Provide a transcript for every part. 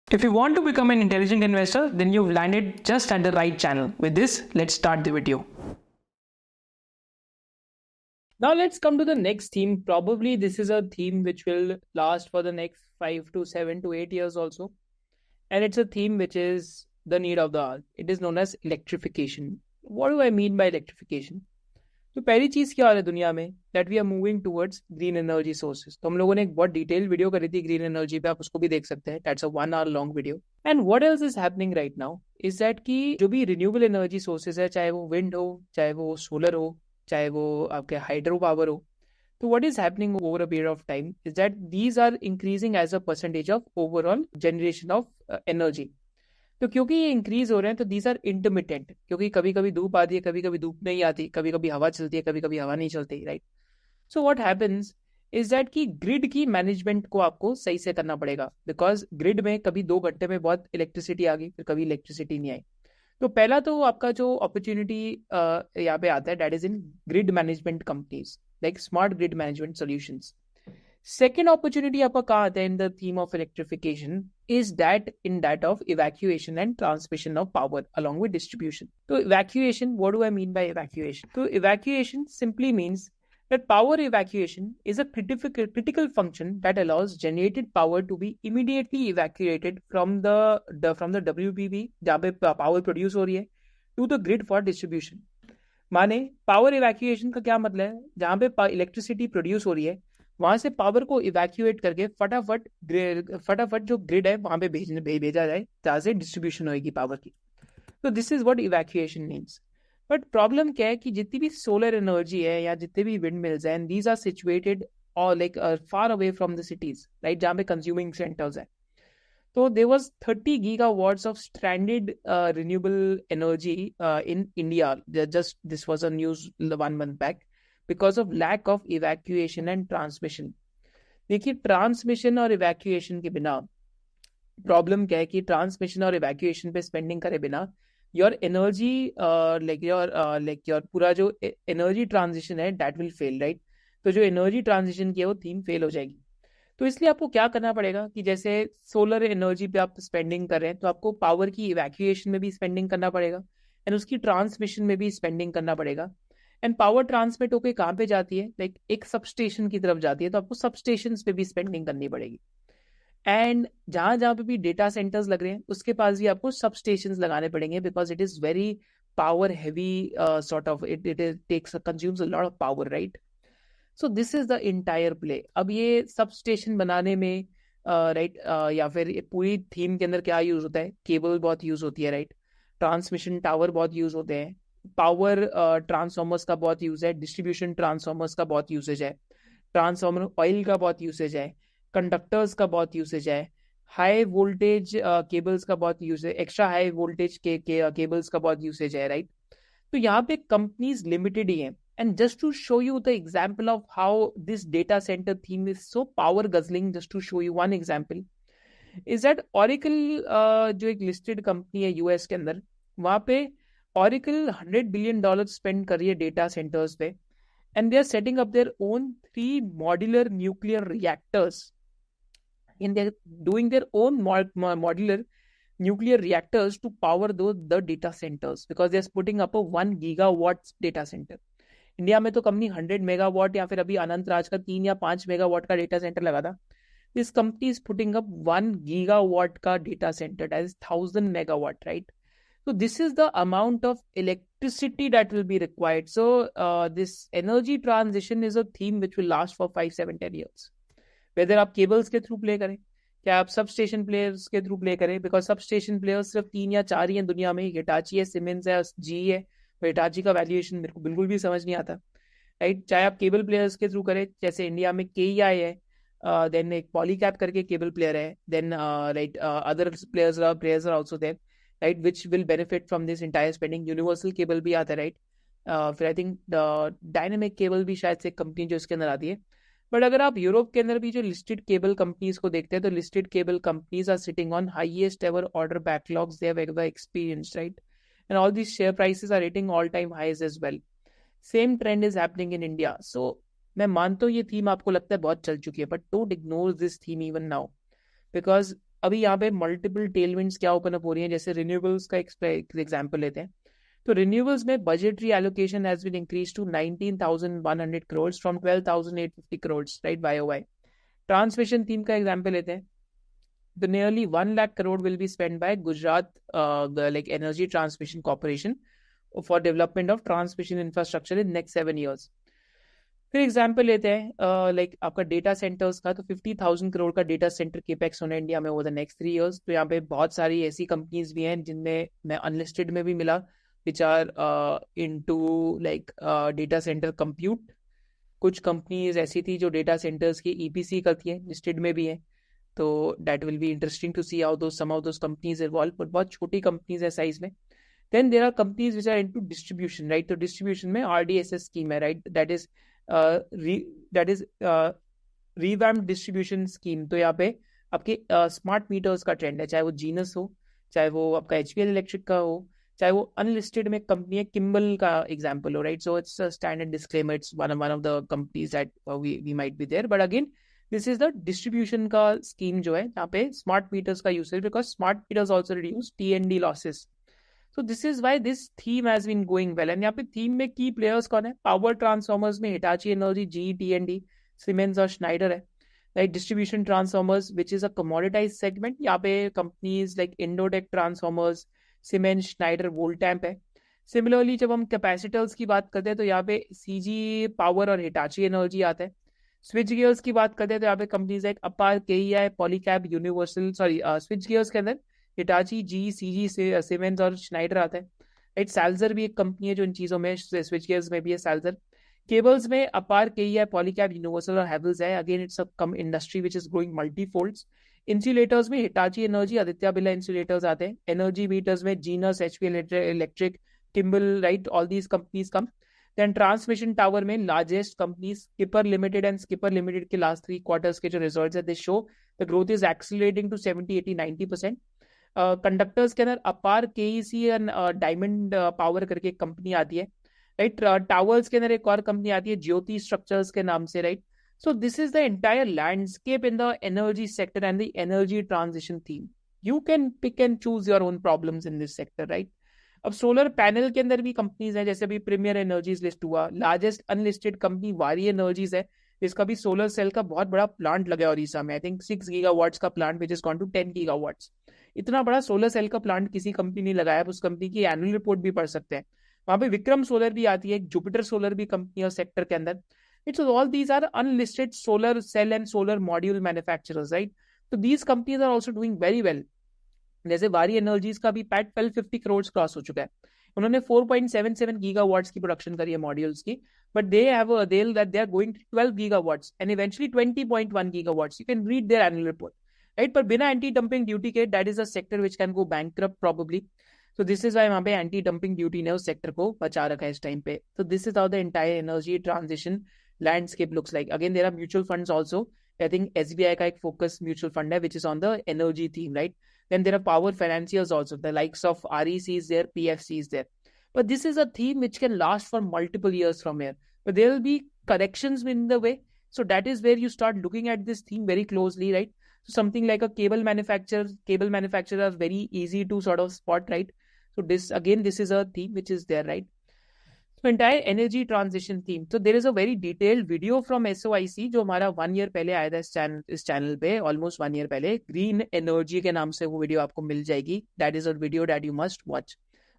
If you want to become an intelligent investor, then you've landed just at the right channel. With this, let's start the video. Now let's come to the next theme. Probably this is a theme which will last for the next 5 to 7 to 8 years also. And it's a theme which is the need of the hour. It is known as electrification. What do I mean by electrification? तो पहली चीज क्या हो रहा है दुनिया में that we are moving towards green energy sources. तो हम लोगों ने एक बहुत डिटेल वीडियो करी थी ग्रीन एनर्जी पे, आप उसको भी देख सकते हैं। That's a 1 hour long video. And what else is happening right now is that कि जो भी रिन्यूएबल एनर्जी सोर्सेज है, चाहे वो विंड हो, चाहे वो सोलर हो, चाहे वो आपके हाइड्रो पावर हो, तो what is happening over a period of time is that these are increasing as a percentage of overall generation of energy। तो क्योंकि ये इंक्रीज हो रहे हैं तो दीज आर इंटरमिटेंट, क्योंकि कभी कभी धूप आती है, कभी कभी धूप नहीं आती, कभी कभी हवा चलती है, कभी कभी हवा नहीं चलती, right. So what happens is that कि ग्रिड की मैनेजमेंट को आपको सही से करना पड़ेगा, बिकॉज ग्रिड में कभी 2 घंटे में बहुत इलेक्ट्रिसिटी आ गई, फिर कभी इलेक्ट्रिसिटी नहीं आई। तो पहला तो आपका जो अपॉर्चुनिटी यहाँ पे आता है that is in grid management companies like smart grid management solutions. Second opportunity आपका कहाँ आता है in the theme of electrification is that in that of evacuation and transmission of power along with distribution. So evacuation, what do I mean by evacuation? So evacuation simply means that power evacuation is a critical function that allows generated power to be immediately evacuated from the WPP जहाँ पे power produce हो रही है to the grid for distribution। माने power evacuation का क्या मतलब है, जहाँ पे इलेक्ट्रिसिटी प्रोड्यूस हो रही है वहां से पावर को इवैक्यूएट करके फटाफट जो ग्रिड है वहां पे भेजा जाए जहां से डिस्ट्रीब्यूशन होगी पावर की। तो this is what evacuation means. But problem क्या है कि जितनी भी सोलर एनर्जी है या जितने भी विंड मिल्स हैं, दीज आर सिचुएटेड और like far away from the cities, right, जहाँ पे कंज्यूमिंग सेंटर्स है। तो there was 30 gigawatts of stranded renewable energy in India, just this was a news 1 month back, because of lack of evacuation and transmission. देखिए transmission और evacuation के बिना problem क्या है कि ट्रांसमिशन और इवैक्यूएशन पे स्पेंडिंग करे बिना योर एनर्जी योर पूरा जो एनर्जी ट्रांजिशन है दैट विल फेल, राइट। तो जो एनर्जी ट्रांजिशन की है वो थीम फेल हो जाएगी। तो इसलिए आपको क्या करना पड़ेगा कि जैसे सोलर एनर्जी पे आप स्पेंडिंग कर रहे हैं तो आपको पावर की इवैक्यूएशन में भी स्पेंडिंग करना पड़ेगा एंड उसकी ट्रांसमिशन में भी स्पेंडिंग करना पड़ेगा। एंड पावर ट्रांसमिट होकर कहाँ पे जाती है, लाइक एक सबस्टेशन की तरफ जाती है, तो आपको सबस्टेशन पे भी स्पेंडिंग करनी पड़ेगी। एंड जहां जहां पे भी डेटा सेंटर्स लग रहे हैं उसके पास भी आपको सबस्टेशन लगाने पड़ेंगे, because it is very power heavy sort of it takes consumes a lot of power, right. So this is the entire play. अब ये सबस्टेशन बनाने में राइट या फिर पूरी थीम के अंदर क्या यूज होता है, केबल बहुत यूज होती है, राइट, ट्रांसमिशन टावर बहुत यूज होते हैं, पावर ट्रांसफॉर्मर्स का बहुत यूज है, डिस्ट्रीब्यूशन ट्रांसफॉर्मर्स का बहुत यूसेज है, ट्रांसफॉर्मर ऑयल का बहुत यूसेज है, कंडक्टर्स का बहुत यूसेज है, हाई वोल्टेज केबल्स का बहुत यूज है, एक्स्ट्रा हाई वोल्टेज केबल्स का बहुत यूसेज है, राइट। तो यहाँ पे कंपनीज लिमिटेड ही हैं। And just to show you the example of how this data centre theme is so power guzzling, just to show you one example is that Oracle जो एक लिस्टेड कंपनी है US के अंदर, वहां पे auricle $100 billion spend कर रही है डेटा सेंटर्स पे, and they are setting up their own 3 modular nuclear reactors, and they're doing their own modular nuclear reactors to power the data centers because they're putting up a 1 gigawatt data center। India में तो company 100 megawatt या फिर अभी अनंत राज का 3 या 5 megawatt का data center लगा था। This company is putting up 1 gigawatt का data center, that is 1000 megawatt, right. So this is the amount of electricity that will be required. So this energy transition is a theme which will last for 5, 7, 10 years. Whether आप cables के through play करें, क्या आप sub station players के through play करें, because sub station players सिर्फ 3 या 4 ही हैं दुनिया में, हिटाची है, सिमेंस है, जी है। हिटाची का वैल्यूएशन मेरे को बिल्कुल भी समझ नहीं आता, राइट। चाहे आप केबल प्लेयर्स के थ्रू करें, जैसे इंडिया में KEI है, देन एक पॉलीकैप करके केबल प्लेयर है, then right other players are also there, right, which will benefit from this entire spending. Universal Cable भी आता है, राइट। फिर आई थिंक डायनेमिक केबल भी शायद से कंपनी जो इसके अंदर आती है। बट अगर आप यूरोप के अंदर भी जो लिस्टेड केबल कंपनीज को देखते हैं तो listed cable companies are sitting on highest ever order backlogs they have ever experienced, right, and all these share prices are rating all time highs as well. Same trend is happening in India. So मैं मानता हूँ ये theme आपको लगता है बहुत चल चुकी है, but don't ignore this theme even now, because अभी यहाँ पे मल्टीपल टेलविंड्स क्या ओपन अप हो रही हैं, जैसे रिन्यूएबल्स का एग्जांपल लेते हैं, तो रिन्यूएबल्स में budgetary allocation has been increase to 19,100 crore from 12,850 crore, right, YOY। Transmission theme का एग्जांपल लेते हैं, तो nearly 1 lakh crore will be spend by Gujarat like energy transmission corporation for development of transmission infrastructure in next 7 years। फिर example लेते हैं like आपका data centres का, तो 50,000 करोड़ का डेटा सेंटर केपेक्स होना इंडिया में ओवर द नेक्स्ट 3 years। तो यहाँ पे बहुत सारी ऐसी कंपनीज भी हैं जिनमें मैं अनलिस्टेड में भी मिला, which are into like data centre compute. कुछ कंपनीज ऐसी थी जो डेटा सेंटर्स की EPC करती है, लिस्टेड में भी है, तो that will be interesting to see how some of those companies evolve, but बहुत छोटी कंपनीज है साइज में। Then there are companies which are into distribution, right, तो डिस्ट्रीब्यूशन में RDSS स्कीम है, right, that is revamp distribution scheme. तो यहाँ पे आपके स्मार्ट मीटर्स का ट्रेंड है, चाहे वो जीनस हो, चाहे वो आपका HPL इलेक्ट्रिक का हो, चाहे वो अनलिस्टेड में कंपनी है किम्बल का एग्जांपल हो, right. So it's standard disclaimer, it's one of the companies that we might be there, but again this is the distribution का स्कीम जो है यहाँ पे स्मार्ट मीटर्स का usage, because smart meters also reduce TND losses. So this is why this theme has been going well. And यहाँ पे theme में की प्लेयर्स कौन है? पावर ट्रांसफॉर्मर्स में Hitachi energy, GE T&D, Siemens और स्नाइडर है, like distribution transformers which is a commoditize segment, यहाँ पे companies like Indotech transformers, Siemens, Schneider, Voltamp है। सिमिलरली जब हम कैपेसिटर्स की बात करते हैं तो यहाँ पे CG पावर और हिटाची एनर्जी आता है। स्विच गियर्स की बात करते हैं तो यहाँ पे कंपनीज लाइक अपार, KEI, Polycab, universal, sorry switch gears के अंदर हिटाची, GE, CG से सीमेंस और स्नाइडर आता है, राइट। सैल्जर भी एक कंपनी है जो इन चीजों में, स्विच गियर्स में भी है सैल्जर। केबल्स में अपार, KEI, पॉलीकैब, यूनिवर्सल और हैवेल्स है, again it's a come industry which is growing multi folds. Insulators में Hitachi energy, Aditya Birla insulators आते हैं। एनर्जी मीटर्स में Genus, HPL electric, Kimbal, right, all these companies come. Then transmission tower में largest companies Skipper limited, and Skipper limited के last 3 quarters के जो results है, they show the growth is accelerating to 70, 80, 90%। Conductors के अंदर अपार, KEC एंड डायमंड पावर करके एक कंपनी आती है, राइट। टावर्स के अंदर एक और कंपनी आती है ज्योति स्ट्रक्चर्स के नाम से, right. So this is the entire landscape in the energy sector and the energy transition theme. You can pick and choose your own problems in this sector, right. अब सोलर पैनल के अंदर भी companies हैं, जैसे अभी Premier Energies list हुआ, largest unlisted company Waaree Energies है, इसका भी सोलर सेल का बहुत बड़ा प्लांट लगा है उड़ीसा में, आई थिंक 6 गीगावाट्स का plant which is gone to 10 gigawatts. इतना बड़ा सोलर सेल का प्लांट किसी कंपनी ने लगाया, उस कंपनी की एनुअल रिपोर्ट भी पढ़ सकते हैं। वहां पे विक्रम सोलर भी आती है, जुपिटर सोलर भी कंपनी है सेक्टर के अंदर। It's all these are unlisted solar cell and solar module manufacturers, right. तो these companies are also doing very well. जैसे वारी एनर्जीज का भी पैट 1250 करोड़ क्रॉस हो चुका है, उन्होंने 4.77 गीगावाट्स की प्रोडक्शन करी है मॉड्यूल्स की, but they have a deal that they are going to 12 gigawatts and eventually 20.1 gigawatts. You can read their annual report, right. पर बिना एंटी डंपिंग ड्यूटी के that is a sector which can go bankrupt probably. So this is why वहां पे anti dumping duty ने उस sector को बचा रखा है इस टाइम पे। तो this is how the entire energy transition landscape looks like. Again there are mutual funds also, I think SBI का एक फोकस म्यूचुअल फंड है which is on the energy theme, right. Then there are power financiers also, the likes of REC is there, PFC is there. But this is a theme which can last for multiple years from here. But there will be corrections in the way. So that is where you start looking at this theme very closely, right? So something like a cable manufacturer are very easy to sort of spot, right? So this is a theme which is there, right? So entire energy transition theme. So there is a very detailed video from SOIC जो हमारा 1 year पहले आया था इस channel पे, almost 1 year पहले, green energy के नाम से वो वीडियो आपको मिल जाएगी। That is a video that you must watch.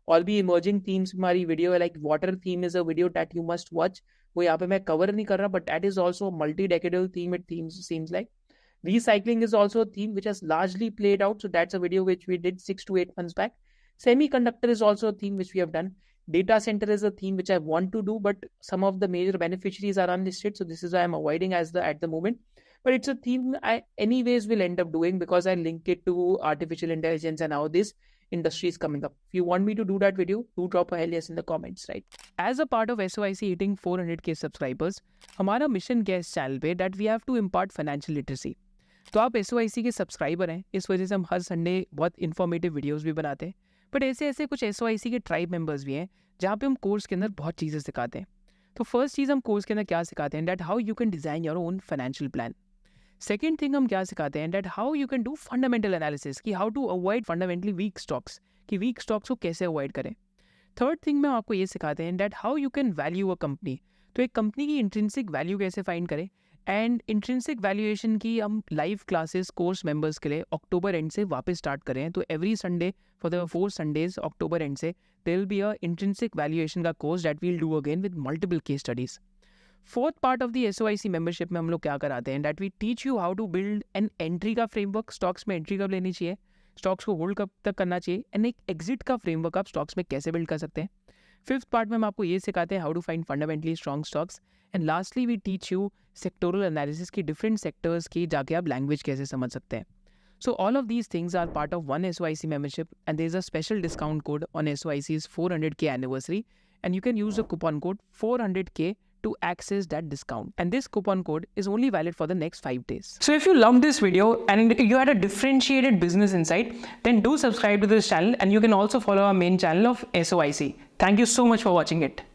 और भी इमर्जिंग थीम्स हमारी वीडियो है, like water theme is a video that you must watch. वो यहाँ पे मैं कवर नहीं कर रहा, but that is also multi decadal theme. It seems like recycling is also a theme which has largely played out, so that's a video which we did 6 to 8 months back. Semiconductor is also a theme which we have done. Data center is a theme which I want to do, but some of the major beneficiaries are unlisted, so this is why I'm avoiding at the moment. But it's a theme I anyways will end up doing because I link it to artificial intelligence and how this industry is coming up. If you want me to do that video, do drop a hell yes in the comments, right? As a part of SOIC hitting 400k subscribers, हमारा mission क्या है इस channel पे, that we have to impart financial literacy. तो आप SOIC के subscriber हैं, इस वजह से हम हर संडे बहुत इन्फॉर्मेटिव वीडियोस भी बनाते हैं। बट ऐसे कुछ SOIC के ट्राइब मेंबर्स भी हैं जहाँ पे हम कोर्स के अंदर बहुत चीज़ें सिखाते हैं। तो फर्स्ट चीज़ हम कोर्स के अंदर क्या सिखाते हैं, that how you can design your own financial plan. Second thing हम क्या सिखाते हैं, that how you can do fundamental analysis, कि how to avoid fundamentally weak stocks, कि वीक स्टॉक्स को कैसे अवॉइड करें। थर्ड थिंग में आपको ये सिखाते हैं that how you can value a company, तो एक कंपनी की इंट्रिंसिक वैल्यू कैसे फाइंड करें। एंड इंट्रिंसिक वैल्यूएशन की हम लाइव क्लासेस कोर्स मेंबर्स के लिए अक्टूबर एंड से वापस स्टार्ट करें, तो every Sunday for the 4 Sundays October end से there will be a intrinsic valuation का course that we'll do again with multiple case studies. Fourth part of the SOIC membership में हम लोग क्या कराते हैं, that we teach you how to build an entry का framework, stocks में entry कब लेनी चाहिए, स्टॉक्स को होल्ड कब तक करना चाहिए, एंड एक एग्जिट का फ्रेमवर्क आप स्टॉक्स में कैसे बिल्ड कर सकते हैं। फिफ्थ पार्ट में हम आपको ये सिखाते हैं how to find fundamentally strong stocks. And lastly we teach you sectoral analysis की डिफरेंट सेक्टर्स की जाके आप लैंग्वेज कैसे समझ सकते हैं। So all of these things are part of one SOIC membership, and there is a special discount code on SOIC's 400K anniversary, and you can use the coupon code 400K to access that discount. And this coupon code is only valid for the next 5 days. So if you loved this video and you had a differentiated business insight, then do subscribe to this channel, and you can also follow our main channel of SOIC. Thank you so much for watching it.